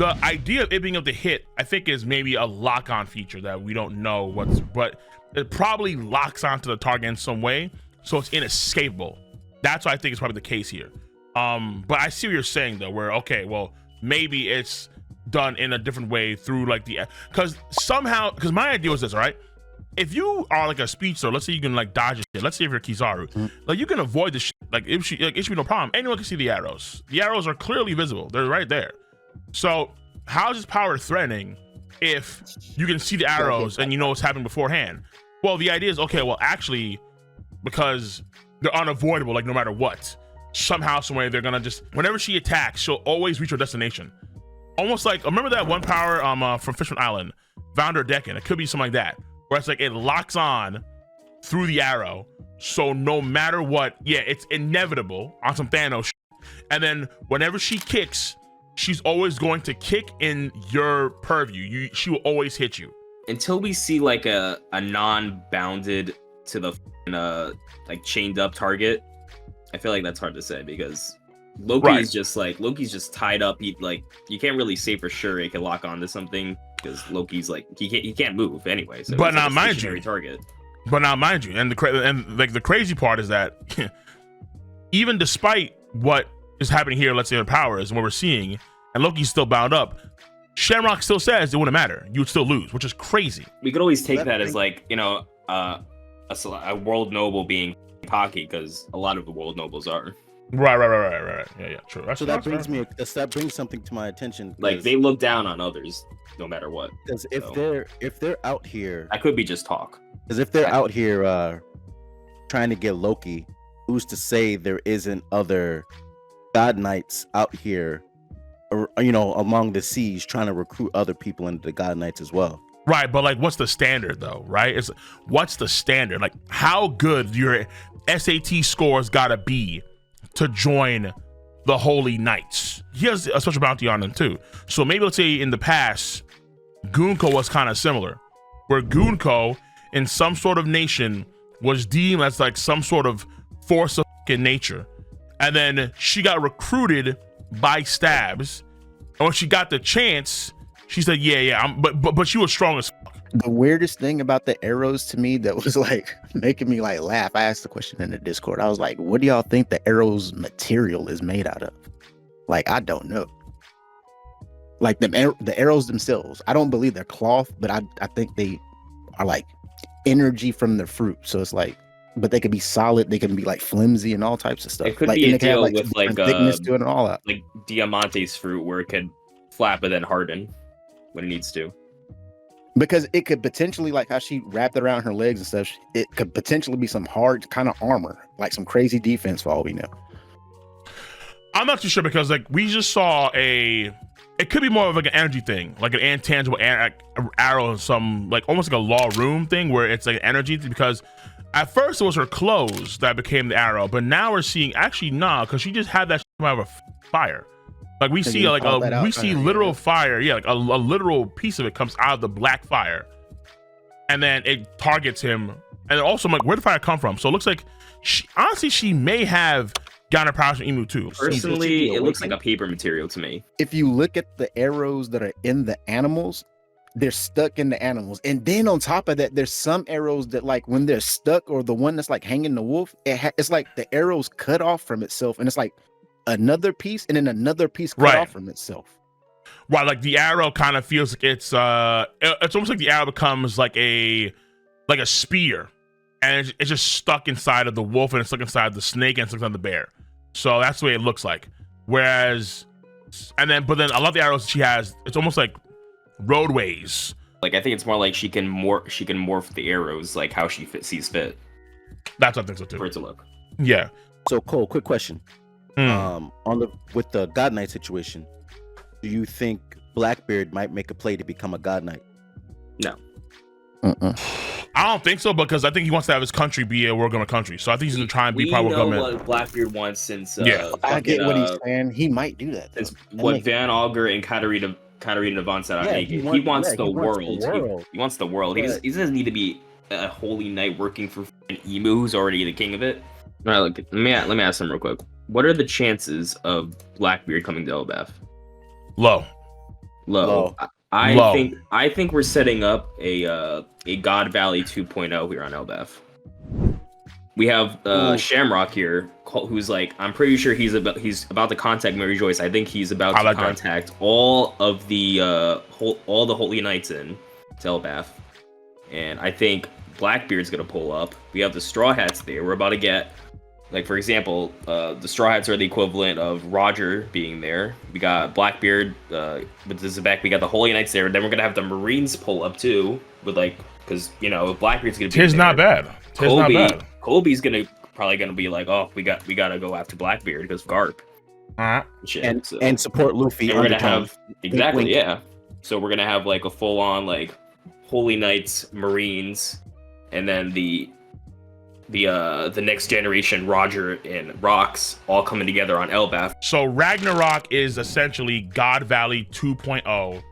the idea of it being able to hit, I think, is maybe a lock-on feature that we don't know but it probably locks onto the target in some way, so it's inescapable. That's what I think is probably the case here. But I see what you're saying though, where okay, well, maybe it's done in a different way through like because my idea was this, all right? If you are like a speedster, let's say you can like dodge it. Let's say if you're Kizaru, like you can avoid the shit. Like it should be no problem. Anyone can see the arrows. The arrows are clearly visible. They're right there. So how is this power threatening if you can see the arrows and you know what's happening beforehand? Well, the idea is okay. Well, actually, because they're unavoidable, like no matter what, somehow, some way, they're gonna just whenever she attacks, she'll always reach her destination. Almost like remember that one power from Fishman Island, Founder Decken. It could be something like that. Where it's like it locks on through the arrow, so no matter what, yeah, it's inevitable on some Thanos shit. And then whenever she kicks, she's always going to kick in your purview. She will always hit you. Until we see like a non-bounded to the like chained up target, I feel like that's hard to say because Loki's just tied up. You can't really say for sure it can lock onto something. Because Loki's like he can't move anyway. So but now mind you, target. But now mind you, and the crazy part is that even despite what is happening here, let's say in powers and what we're seeing, and Loki's still bound up, Shamrock still says it wouldn't matter. You would still lose, which is crazy. We could always take that as like a world noble being cocky because a lot of the world nobles are. Right. Yeah, true. That brings something to my attention. Like they look down on others, no matter what. Because if they're out here, that could be just talk. Because if they're out here trying to get Loki, who's to say there isn't other God Knights out here, or among the seas, trying to recruit other people into the God Knights as well? Right, but like, what's the standard though? Right? What's the standard? Like, how good your SAT scores gotta be to join the Holy Knights? He has a special bounty on them too. So maybe let's say in the past, Gunko was kind of similar, where Gunko in some sort of nation was deemed as like some sort of force of nature, and then she got recruited by Stabs, and when she got the chance, she said, "Yeah, but she was strong as fuck." The weirdest thing about the arrows to me that was like making me like laugh, I asked the question in the Discord. I was like, what do y'all think the arrows material is made out of? Like, I don't know. Like the arrows themselves, I don't believe they're cloth, but I think they are like energy from the fruit. So it's like, but they could be solid, they can be like flimsy and all types of stuff. It could like, be a deal with like thickness to it and all that. Like Diamante's fruit where it could flap and then harden when it needs to. Because it could potentially, like how she wrapped it around her legs and stuff, it could potentially be some hard kind of armor, like some crazy defense for all we know. I'm not too sure because like we just saw it could be more of like an energy thing, like an intangible arrow, some like almost like a law room thing where it's like energy, because at first it was her clothes that became the arrow, but now we're seeing actually because she just had that out of a fire. Like we see literal fire, like a literal piece of it comes out of the black fire, and then it targets him. And also, I'm like, where did the fire come from? So it looks like she may have gotten her powers from Emu too. Personally, it looks like a paper material to me. If you look at the arrows that are in the animals, they're stuck in the animals, and then on top of that, there's some arrows that like when they're stuck, or the one that's like hanging the wolf, it's like the arrows cut off from itself, and it's like another piece and then another piece cut off from itself. Right, like the arrow kind of feels like it's almost like the arrow becomes like a spear, and it's just stuck inside of the wolf, and it's stuck inside the snake, and it's stuck inside the bear. So that's the way it looks like. Whereas, but then a lot of the arrows she has, it's almost like roadways. Like I think it's more like she can morph the arrows like how she sees fit. That's what I think so too. For it to look. Yeah. So Cole, quick question. With the God Knight situation, do you think Blackbeard might make a play to become a God Knight? No. I don't think so, because I think he wants to have his country be a world government country. So I think he's gonna try and be part of government. We know what Blackbeard wants since I get what he's saying. He might do that. It's what Van Augur and Katarina Devon said. He wants the world. He wants the world. He doesn't need to be a holy knight working for an emu who's already the king of it. All right, look, let me ask him real quick. What are the chances of Blackbeard coming to Elbaf? Low. Low. Low. Low. I think we're setting up a God Valley 2.0 here on Elbaf. We have Ooh. Shamrock here, who's like, I'm pretty sure he's about to contact Mary Joyce. I think he's about to contact all of the all the Holy Knights in to Elbaf, and I think Blackbeard's gonna pull up. We have the Straw Hats there. We're about to get, like, for example, the Straw Hats are the equivalent of Roger being there. We got Blackbeard with the Zebek. We got the Holy Knights there. Then we're gonna have the Marines pull up too, with like, because you know Blackbeard's gonna be. Tis not bad. Tis not bad. Colby's probably gonna be like, oh, we gotta go after Blackbeard because of Garp. And support Luffy. And we're gonna have exactly, wink. Yeah. So we're gonna have like a full on like Holy Knights, Marines, and then the next generation Roger and Rocks all coming together on Elbaf. So Ragnarok is essentially God Valley 2.0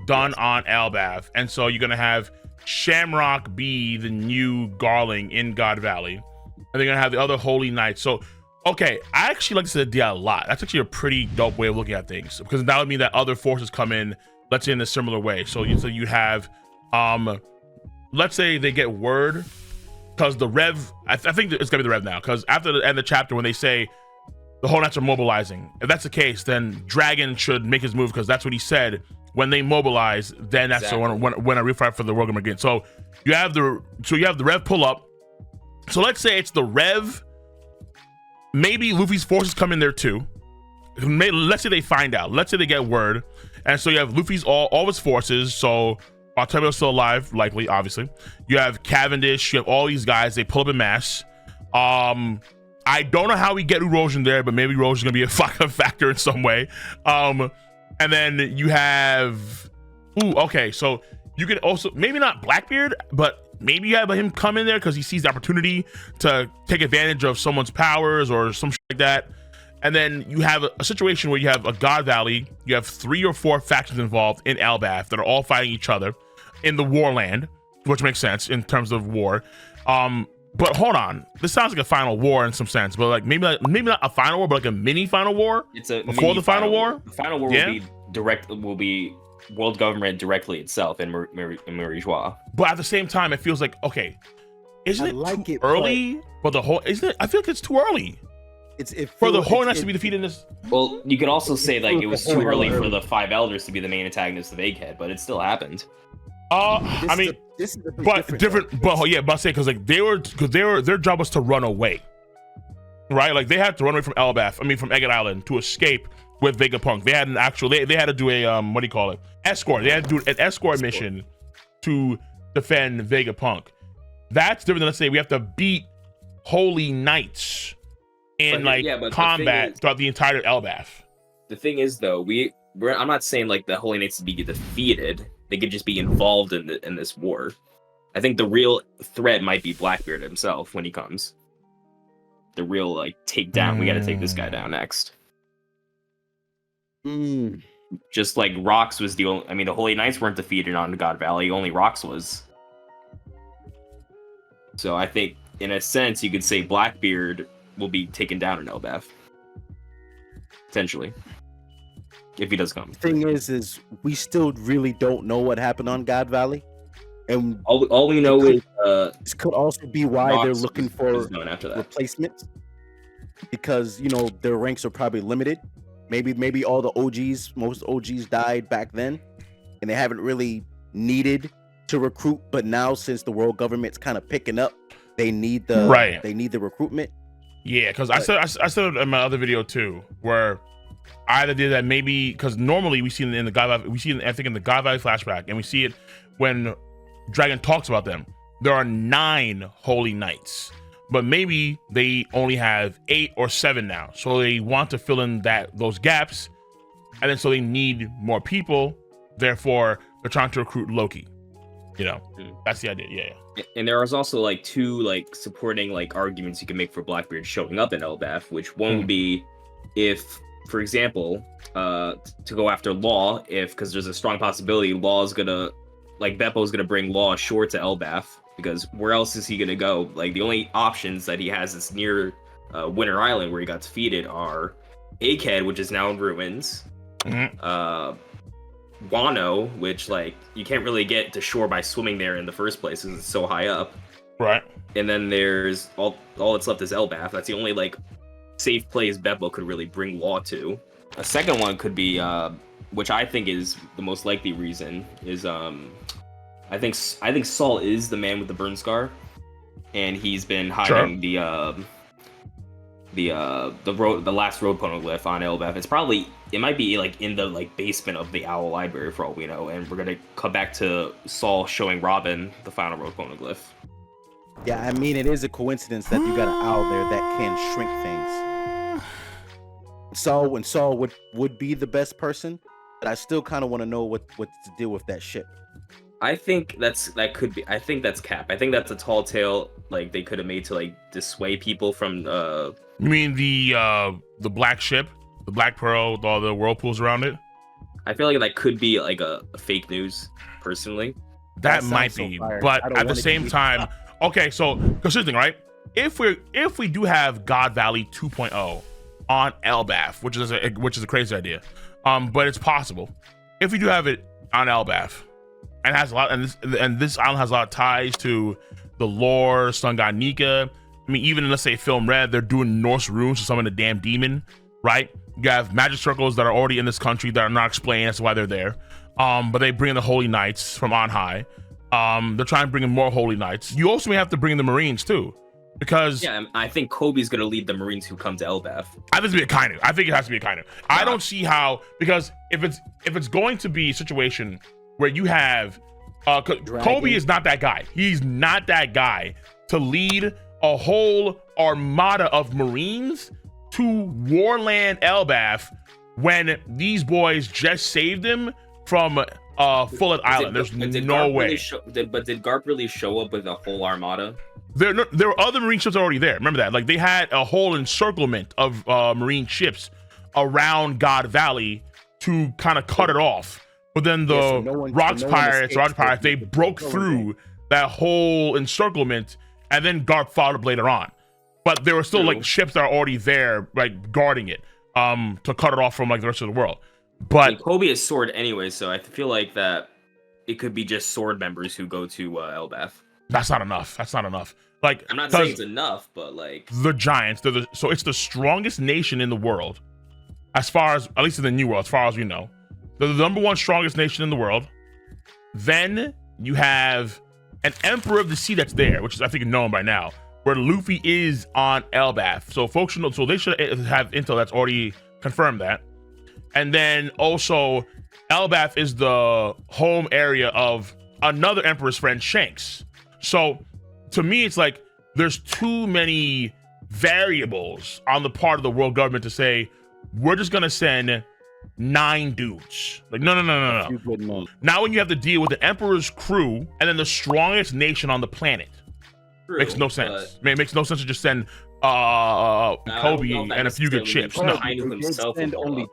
done on Elbaf, and so you're gonna have Shamrock be the new Garling in God Valley, and they're gonna have the other Holy Knights. So, okay, I actually like this idea a lot. That's actually a pretty dope way of looking at things, because that would mean that other forces come in, let's say in a similar way. So you have, let's say they get word, because the Rev, I think it's gonna be the Rev now, because after the end of the chapter when they say the Holy Knights are mobilizing, if that's the case, then Dragon should make his move, because that's what he said. When they mobilize, then that's when I refight for the Rogue again. So you have the Rev pull up. So let's say it's the Rev. Maybe Luffy's forces come in there too. Let's say they find out. Let's say they get word, and so you have Luffy's all his forces. So Octavio's still alive, likely, obviously. You have Cavendish. You have all these guys. They pull up in mass. I don't know how we get Erosion there, but maybe Erosion's gonna be a factor in some way. And then you have, okay, so you can also, maybe not Blackbeard, but maybe you have him come in there because he sees the opportunity to take advantage of someone's powers or some shit like that. And then you have a situation where you have a God Valley, you have 3 or 4 factions involved in Elbaf that are all fighting each other in the Warland, which makes sense in terms of war. But hold on, this sounds like a final war in some sense, but like maybe not a final war, but like a mini final war. It's a before the final war. The final war will be world government directly itself in Marie Joie. But at the same time, it feels like, okay, isn't it too early? But the whole, isn't it? I feel like it's too early. For the Holy Knights to be defeated in this. Well, you could also say like it was too early for the 5 elders to be the main antagonists of Egghead, but it still happened. I mean, this is different. But yeah, but I say because their job was to run away, right? Like they had to run away from Elbaf. I mean, from Egghead Island to escape with Vegapunk. They had they had to do a what do you call it? Escort. They had to do an escort mission to defend Vegapunk. That's different than, let's say, we have to beat Holy Knights in combat throughout the entire Elbaf. The thing is, though, I'm not saying like the Holy Knights to be defeated. They could just be involved in this war. I think the real threat might be Blackbeard himself when he comes. The real takedown. We got to take this guy down next. Just like Rox was the only. I mean, the Holy Knights weren't defeated on God Valley. Only Rox was. So I think, in a sense, you could say Blackbeard will be taken down in Elbaf. Potentially. If he does come. The thing is we still really don't know what happened on God Valley, and all we know is this could also be why they're looking for replacements, because their ranks are probably limited. Maybe all the most OGs died back then, and they haven't really needed to recruit. But now, since the world government's kind of picking up, they need the recruitment. Yeah, because I said it in my other video too, where I either did that maybe because normally we see it in the God Valley, I think in the God Valley flashback, and we see it when Dragon talks about them. There are 9 Holy Knights, but maybe they only have 8 or 7 now. So they want to fill in those gaps, and then so they need more people. Therefore, they're trying to recruit Loki. That's the idea. Yeah. And there is also 2 supporting arguments you can make for Blackbeard showing up in Elbaf, which one would be if, for example, to go after Law, because there's a strong possibility Law's gonna, Beppo's gonna bring Law ashore to Elbaf, because where else is he gonna go? The only options that he has is near Winter Island, where he got defeated, are Egghead, which is now in ruins, Wano, which like you can't really get to shore by swimming there in the first place because it's so high up. Right. And then there's all that's left is Elbaf. That's the only like safe place Beppo could really bring law to. A second one could be, which I think is the most likely reason, is I think Saul is the man with the burn scar, and he's been hiding the last road poneglyph on Elbaf. It might be like in the like basement of the Owl Library for all we know, and we're gonna come back to Saul showing Robin the final road poneglyph. Yeah, I mean, it is a coincidence that you got an owl there that can shrink things. Saul would be the best person, but I still kind of want to know what to deal with that ship. I think that could be. I think that's Cap. I think that's a tall tale like they could have made to like dissuade people from. You mean the black ship, the Black Pearl, with all the whirlpools around it? I feel like that could be like a fake news. Personally, that might be, but at the same time, okay. So, because here's the thing, right? If we do have God Valley 2.0 on Elbaf, which is a crazy idea, but it's possible. If we do have it on Elbaf. And has a lot, and this island has a lot of ties to the lore, Sun God Nika. I mean, even in, let's say, Film Red, they're doing Norse runes to summon a damn demon, right? You have magic circles that are already in this country that are not explained as to why they're there. But they bring in the Holy Knights from on high. They're trying to bring in more Holy Knights. You also may have to bring in the Marines too, because I think Kobe's gonna lead the Marines who come to Elbaf. I think it's Kainu. I think it has to be a Kainu. I don't see how, because if it's going to be a situation where you have Kobe is not that guy. He's not that guy to lead a whole armada of Marines to Warland Elbaf when these boys just saved him from Fullet Island. There's no way. But did Garp really show up with a whole armada? There were other Marine ships already there. Remember that? Like, they had a whole encirclement of Marine ships around God Valley to kind of cut it off. But then the Rock Pirates, they broke through that whole encirclement, and then Garp fought up later on. But there were still like ships that are already there, like guarding it, to cut it off from like the rest of the world. But Kobe is sword anyway, so I feel like that it could be just sword members who go to Elbaf. That's not enough. Like, I'm not saying it's enough, but like the Giants, so it's the strongest nation in the world, as far as, at least in the New World, as far as we know. They're the number one strongest nation in the world. Then you have an Emperor of the Sea that's there, which is, I think, known by now, where Luffy is on Elbaf. So folks should know, so they should have intel that's already confirmed that. And then also, Elbaf is the home area of another Emperor's friend, Shanks. So to me, it's like there's too many variables on the part of the world government to say, we're just going to send 9 dudes. Like, no. Now when you have to deal with the Emperor's crew and then the strongest nation on the planet, makes no sense. It makes no sense to just send Kobe and a few good ships. No.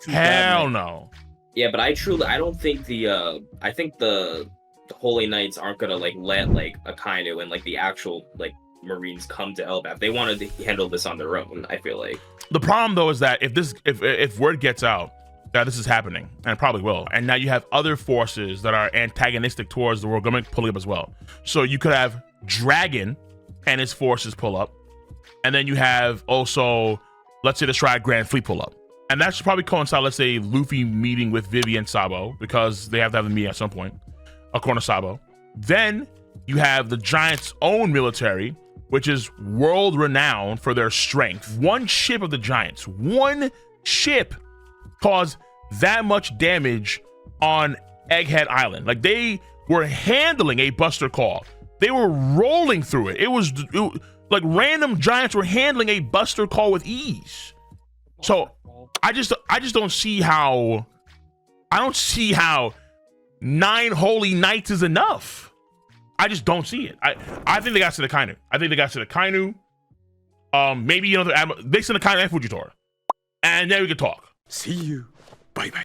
Hell no. Yeah, but I don't think I think the Holy Knights aren't gonna like let like Akainu and like the actual like Marines come to Elbaf. They wanted to handle this on their own, I feel like. The problem though is that if word gets out that this is happening, and it probably will, and now you have other forces that are antagonistic towards the world government pulling up as well. So you could have Dragon and his forces pull up, and then you have also, let's say, the Stride Grand Fleet pull up. And that should probably coincide, let's say, Luffy meeting with Vivi and Sabo, because they have to have a meeting at some point, according to Sabo. Then you have the Giants' own military, which is world renowned for their strength. One ship of the Giants, one ship, caused that much damage on Egghead Island. Like, they were handling a Buster Call. They were rolling through it. It was like random Giants were handling a Buster Call with ease. So I just don't see how. I don't see how 9 Holy Knights is enough. I just don't see it. I think they got to the Kainu. Maybe they send the Kainu and Fujitora, and then we can talk. See you. Bye bye.